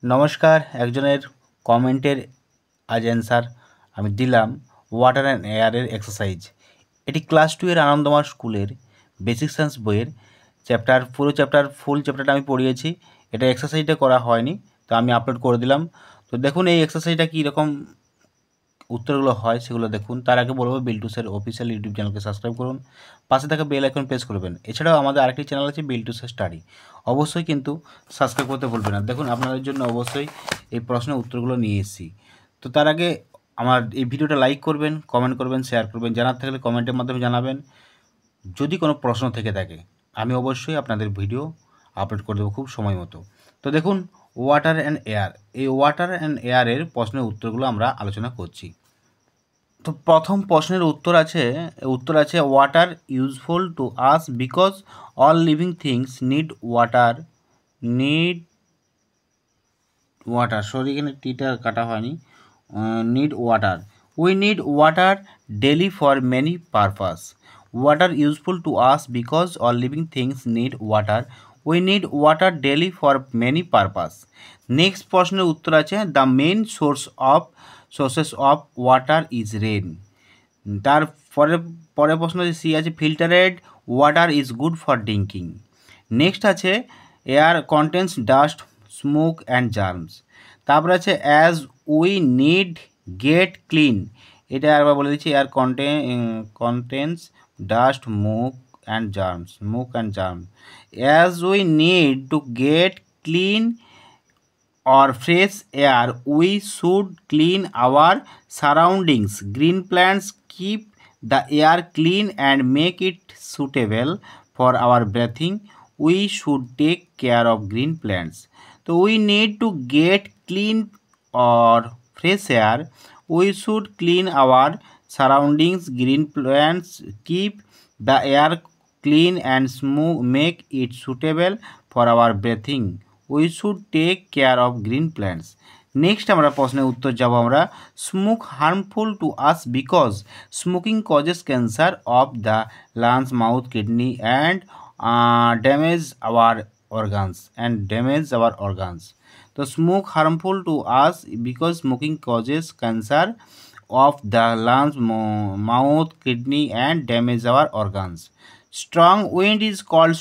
নমস্কার, একজনের কমেন্টের আজ অ্যান্সার আমি দিলাম। ওয়াটার অ্যান্ড এয়ারের এক্সারসাইজ, এটি ক্লাস 2 এর আনন্দমার স্কুলের বেসিক সায়েন্স বইয়ের ফুল চ্যাপ্টারটা আমি পড়িয়েছি। এটা এক্সারসাইজটা করা হয়নি, তো আমি আপলোড করে দিলাম। তো দেখুন এই এক্সারসাইজটা কীরকম উত্তরগুলো হয় সেগুলো দেখুন। তার আগে বলবো বিল্টুসের অফিসিয়াল ইউটিউব চ্যানেলকে সাবস্ক্রাইব করুন, পাশে থাকা বেল আইকন প্রেস করবেন। এছাড়াও আমাদের আরেকটি চ্যানেল আছে বিল্টুসের স্টাডি, অবশ্যই কিন্তু সাবস্ক্রাইব করতে ভুলবেন না। দেখুন আপনাদের জন্য অবশ্যই এই প্রশ্নের উত্তরগুলো নিয়ে এসেছি। তো তার আগে আমার এই ভিডিওটা লাইক করবেন, কমেন্ট করবেন, শেয়ার করবেন, জানার থাকলে কমেন্টের মাধ্যমে জানাবেন। যদি কোনো প্রশ্ন থেকে থাকে আমি অবশ্যই আপনাদের ভিডিও আপলোড করে দেবো খুব সময় মতো। তো দেখুন ওয়াটার অ্যান্ড এয়ার, এই ওয়াটার অ্যান্ড এয়ারের প্রশ্নের উত্তরগুলো আমরা আলোচনা করছি। তো প্রথম প্রশ্নের উত্তর আছে water useful to us because all living things need water. Sorry, এখানে টিটা কাটা হয়নি। Need water, we need water daily for many purpose. Water useful to us because all living things need water, we need water daily for many purpose. Next প্রশ্নের উত্তর আছে the main sources of water is rain. তার পরের প্রশ্ন C আছে filtered water is good for drinking. Next আছে air contains dust, smoke and germs. তারপরে আছে as we need get clean, এটা একবার বলে দিচ্ছি, air contains dust, smoke and germs. As we need to get clean or fresh air, we should clean our surroundings. Green plants keep the air clean and make it suitable for our breathing. We should take care of green plants. So we need to get clean or fresh air. We should clean our surroundings. Green plants keep the air clean and smooth, make it suitable for our breathing. We should take care of green plants. Next আমরা প্রশ্নের উত্তর যাব আমরা smoke harmful to us because smoking causes cancer of the lungs, mouth, kidney and damage our organs. তো smoke harmful to us because smoking causes cancer of the lungs, mouth, kidney and damage our organs. Strong wind is called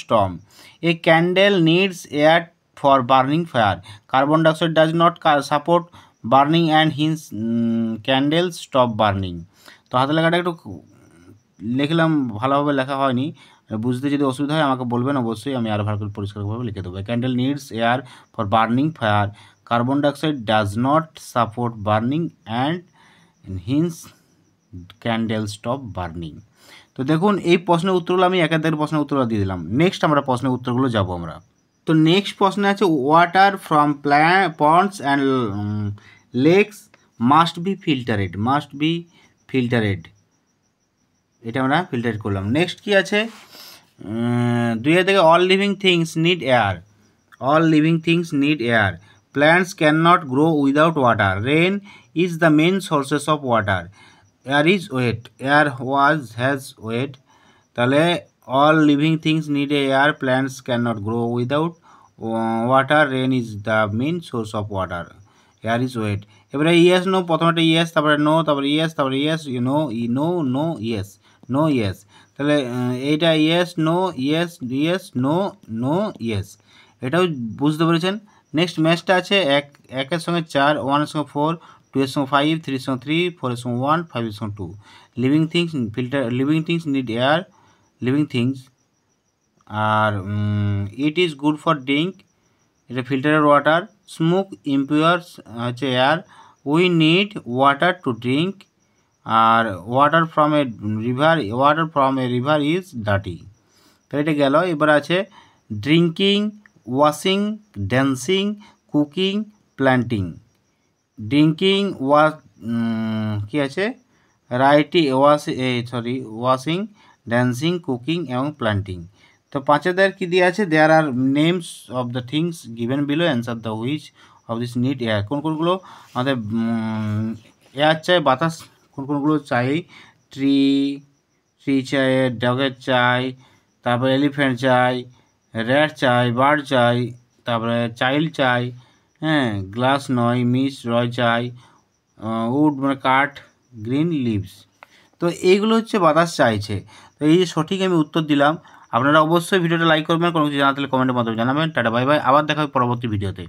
storm. A candle needs air for burning fire. Carbon dioxide does not support burning and hence candles stop burning. তো হাতে লেখাটা একটু লিখলাম, ভালোভাবে লেখা হয়নি, বুঝতে যদি অসুবিধা হয় আমাকে বলবেন, অবশ্যই আমি আরও ভালো করে পরিষ্কারভাবে লিখে দেবো। Candle needs air for burning fire, carbon dioxide does not support burning and hence candle stop burning. তো দেখুন এই প্রশ্নের উত্তরগুলো আমি একের প্রশ্নের উত্তরগুলো দিয়ে দিলাম। নেক্সট আমরা প্রশ্নের উত্তরগুলো যাব আমরা। তো নেক্সট প্রশ্নে আছে water from ponds and lakes must be filtered, এটা আমরা ফিল্টার করলাম। নেক্সট কি আছে 2 থেকে all living things need air, plants can not grow without water, rain is the main sources of water, air has weight. তাহলে all living things need air, plants can not grow without water, rain is the main source of water, air is wet. এবারে yes no, প্রথমে একটা yes, তারপরে no, তারপরে yes, তারপরে yes, no yes. তাহলে এইটা yes no yes, এটাও বুঝতে পেরেছেন। নেক্সট ম্যাচটা আছে একের সঙ্গে 4, 1-এর সঙ্গে 4, 2-এর সঙ্গে 5, 3-এর সঙ্গে 3, 4-এর সঙ্গে 1, 5-এর সঙ্গে 2। লিভিং থিংস নিড এয়ার, আর it is good for drink, এটা ফিল্টারেড ওয়াটার। স্মোক ইম্পিওর হচ্ছে air, we need water to drink, আর water from a river is dirty. তো এটা গেল। এবার আছে drinking, washing, dancing, cooking, planting. Drinking কি আছে ওয়াশিং, ড্যান্সিং, কুকিং এবং প্ল্যান্টিং। তো 5 কি দিয়ে আছে there are names of the things given below, answer the which of this need air. কোনগুলো আমাদের এয়ার চাই, বাতাস কোনগুলো চাই, ট্রি চাই, ডগের চাই, তারপর এলিফ্যান্ট চাই, র্যাট চাই, বার্ড চাই, তারপরে চাইল্ড চাই, হ্যাঁ, গ্লাস নয়, মিস রয় চাই, উড মানে কাঠ, গ্রিন লিভস। তো এইগুলো হচ্ছে বাতাস চাইছে। তো এই যে সঠিক আমি উত্তর দিলাম। আপনারা অবশ্যই ভিডিওটা লাইক করবেন, কোনো কিছু জানাতে হলে কমেন্টের মাধ্যমে জানাবেন। টাটা বাই বাই, আবার দেখা হবে পরবর্তী ভিডিওতে।